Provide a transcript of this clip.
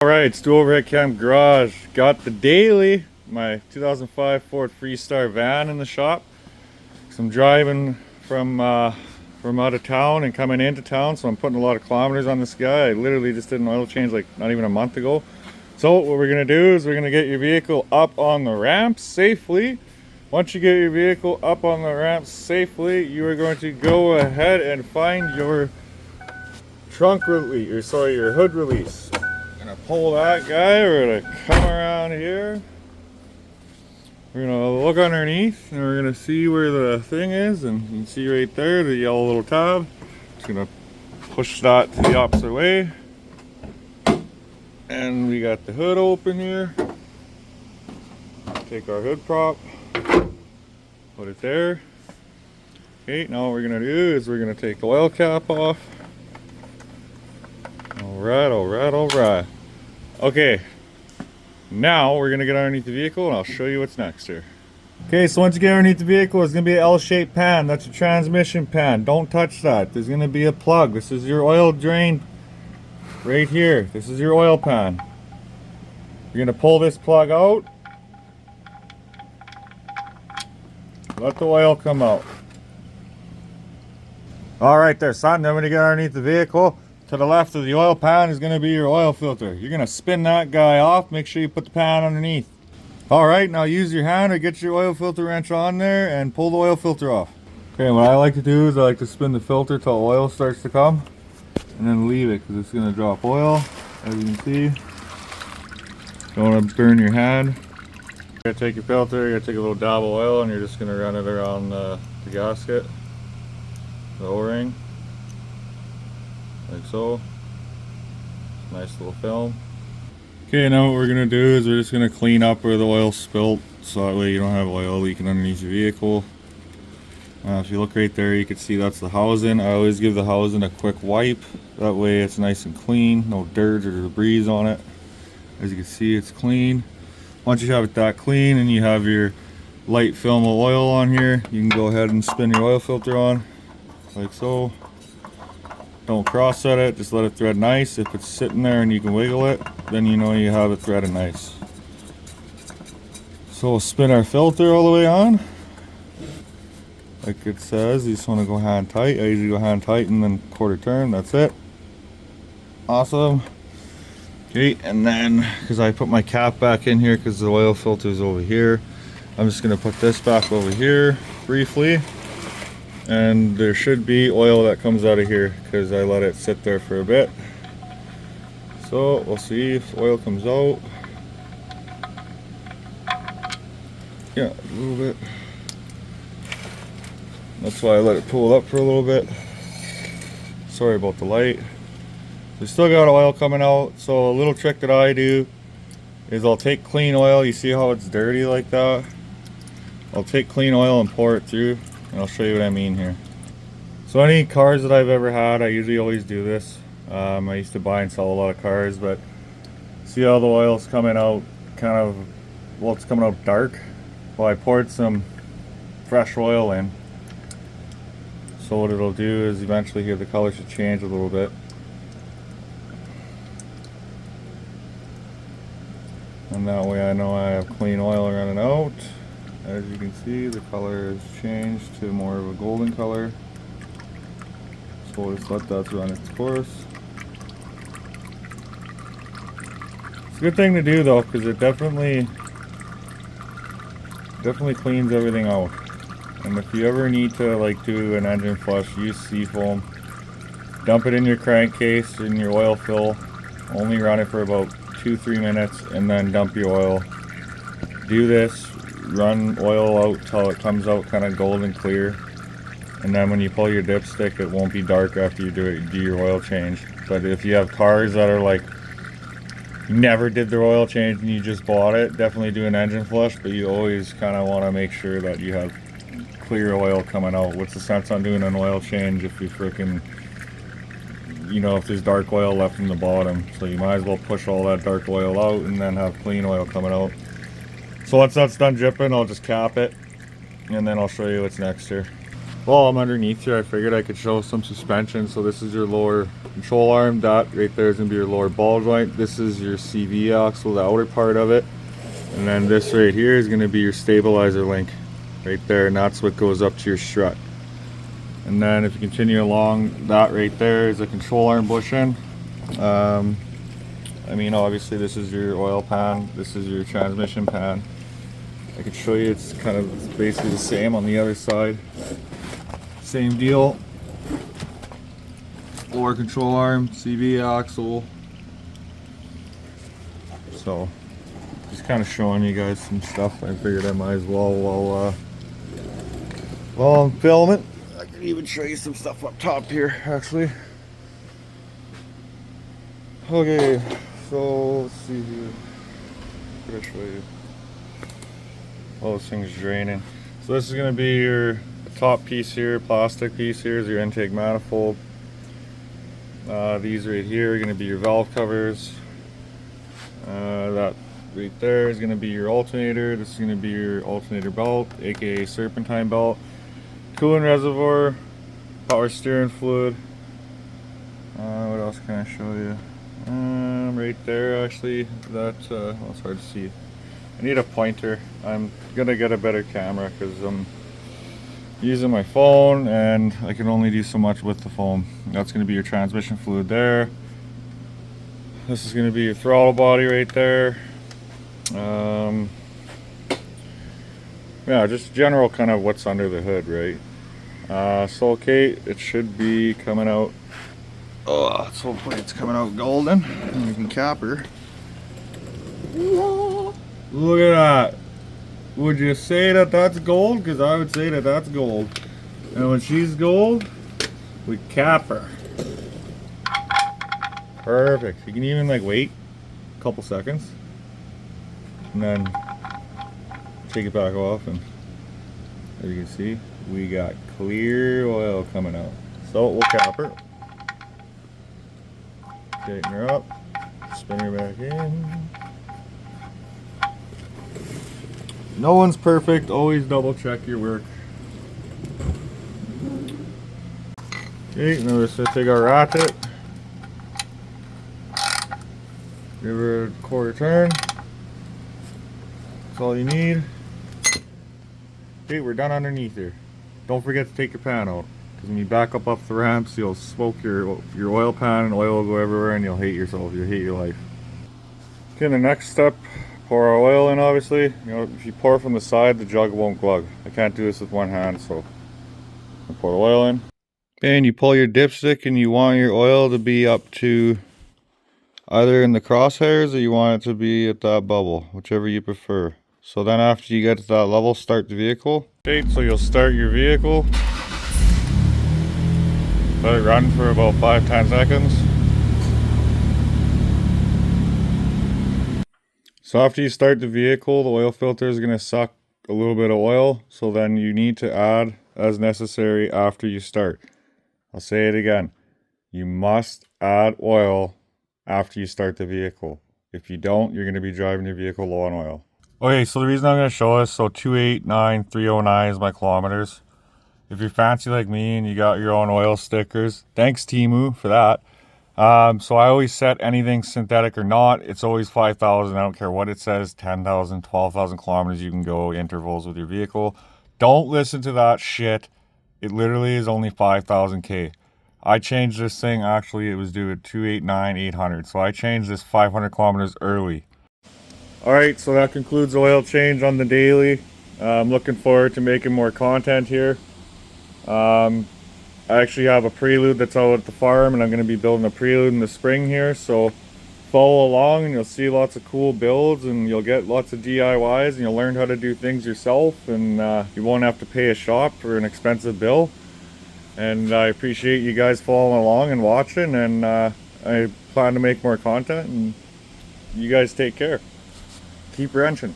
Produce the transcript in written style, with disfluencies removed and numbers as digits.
Alright, it's Stu over at DOHCgarage. Got the daily, my 2005 Ford Freestar van in the shop. So I'm driving from out of town and coming into town, so I'm putting a lot of kilometers on this guy. I literally just did an oil change like not even a month ago. So what we're going to do is we're going to get your vehicle up on the ramp safely. Once you get your vehicle up on the ramp safely, you are going to go ahead and find your trunk release, or your hood release. Pull that guy. We're gonna come around here. We're gonna look underneath and we're gonna see where the thing is, and you can see right there the yellow little tab. Just gonna push that to the opposite way, and we got the hood open here. Take our hood prop, put it there. Okay, now what we're gonna do is we're gonna take the oil cap off. Alright. Okay, now we're gonna get underneath the vehicle and I'll show you what's next here. Okay, so once you get underneath the vehicle, it's gonna be an L-shaped pan. That's your transmission pan. Don't touch that. There's gonna be a plug. This is your oil drain right here. This is your oil pan. You're gonna pull this plug out. Let the oil come out. All right there, son. Then when you get underneath the vehicle, to the left of the oil pan is going to be your oil filter. You're going to spin that guy off. Make sure you put the pan underneath. Alright, now use your hand to get your oil filter wrench on there and pull the oil filter off. Okay, what I like to do is I like to spin the filter till oil starts to come, and then leave it because it's going to drop oil, as you can see. Don't want to burn your hand. You're going to take your filter, you're going to take a little dab of oil, and you're just going to run it around the gasket, the O-ring. Like so. Nice little film. Okay, now what we're going to do is we're just going to clean up where the oil spilt, so that way you don't have oil leaking underneath your vehicle. If you look right there, you can see that's the housing. I always give the housing a quick wipe. That way it's nice and clean, no dirt or debris on it. As you can see, it's clean. Once you have it that clean and you have your light film of oil on here, you can go ahead and spin your oil filter on, like so. Don't cross set it, just let it thread nice. If it's sitting there and you can wiggle it, then you know you have it threaded nice. So we'll spin our filter all the way on. Like it says, you just want to go hand tight. I usually go hand tight and then quarter turn, that's it. Awesome. Okay, and then, because I put my cap back in here because the oil filter is over here, I'm just going to put this back over here briefly. And there should be oil that comes out of here because I let it sit there for a bit. So we'll see if oil comes out. Yeah, a little bit. That's why I let it pull up for a little bit. Sorry about the light. We still got oil coming out. So a little trick that I do is I'll take clean oil. You see how it's dirty like that? I'll take clean oil and pour it through. And I'll show you what I mean here. So any cars that I've ever had, I usually always do this. I used to buy and sell a lot of cars, but see how the oil's coming out kind of, well, it's coming out dark. Well, I poured some fresh oil in. So what it'll do is eventually here the color should change a little bit. And that way I know I have clean oil running out. As you can see, the color has changed to more of a golden color. So we'll just let that run its course. It's a good thing to do though, because it definitely cleans everything out. And if you ever need to like do an engine flush, use seafoam. Dump it in your crankcase in your oil fill. Only run it for about 2-3 minutes and then dump your oil. Do this. Run oil out till it comes out kind of golden clear, and then when you pull your dipstick, it won't be dark after you do your oil change. But if you have cars that are like you never did their oil change and you just bought it, definitely do an engine flush, but you always kind of want to make sure that you have clear oil coming out. What's the sense on doing an oil change if you freaking, you know, if there's dark oil left in the bottom? So you might as well push all that dark oil out and then have clean oil coming out. So once that's done dripping, I'll just cap it, and then I'll show you what's next here. While I'm underneath here, I figured I could show some suspension. So this is your lower control arm. That right there is going to be your lower ball joint. This is your CV axle, the outer part of it. And then this right here is going to be your stabilizer link right there, and that's what goes up to your strut. And then if you continue along, that right there is a control arm bushing. I mean, obviously this is your oil pan, this is your transmission pan. I can show you, it's kind of basically the same on the other side. Same deal. Lower control arm, CV axle. So, just kind of showing you guys some stuff. I figured I might as well while I'm filming. I can even show you some stuff up top here, actually. Okay, so let's see here. What did I show you? Oh, this thing's draining. So this is going to be your top piece here, plastic piece here is your intake manifold. These right here are going to be your valve covers. That right there is going to be your alternator. This is going to be your alternator belt, aka serpentine belt. Coolant reservoir, power steering fluid. What else can I show you? Right there, actually, that well, it's hard to see. I need a pointer. I'm gonna get a better camera because I'm using my phone and I can only do so much with the phone. That's gonna be your transmission fluid there. This is gonna be your throttle body right there. Yeah, just general kind of what's under the hood, right? So okay, it should be coming out. Oh, let's hopefully it's coming out golden and we can cap her. Look at that. Would you say that that's gold? Because I would say that that's gold. And when she's gold, we cap her. Perfect. You can even like wait a couple seconds and then take it back off, and as you can see, we got clear oil coming out. So we'll cap her. Tighten her up, spin her back in. No one's perfect, always double check your work. Okay, now we're just gonna take our ratchet, give her a quarter turn. That's all you need. Okay, we're done underneath here. Don't forget to take your pan out, because when you back up off the ramps, you'll smoke your oil pan and oil will go everywhere and you'll hate yourself, you'll hate your life. Okay, the next step, pour our oil in. Obviously, you know, if you pour from the side, the jug won't glug. I can't do this with one hand, so I pour the oil in. Okay, and you pull your dipstick and you want your oil to be up to either in the crosshairs or you want it to be at that bubble, whichever you prefer. So then after you get to that level, start the vehicle. Okay, so you'll start your vehicle. Let it run for about 5-10 seconds. So after you start the vehicle, the oil filter is going to suck a little bit of oil. So then you need to add as necessary after you start. I'll say it again. You must add oil after you start the vehicle. If you don't, you're going to be driving your vehicle low on oil. Okay, so the reason I'm going to show us, so 289,309 is my kilometers. If you're fancy like me and you got your own oil stickers, thanks Temu for that. So I always set anything synthetic or not, it's always 5,000. I don't care what it says, 10,000, 12,000 kilometers you can go intervals with your vehicle. Don't listen to that shit. It literally is only 5,000 K. I changed this thing, actually it was due at 289,800. So I changed this 500 kilometers early. Alright, so that concludes the oil change on the daily. I'm looking forward to making more content here. I actually have a Prelude that's out at the farm, and I'm going to be building a Prelude in the spring here, so follow along and you'll see lots of cool builds and you'll get lots of DIYs and you'll learn how to do things yourself, and you won't have to pay a shop for an expensive bill. And I appreciate you guys following along and watching, and I plan to make more content, and you guys take care. Keep wrenching.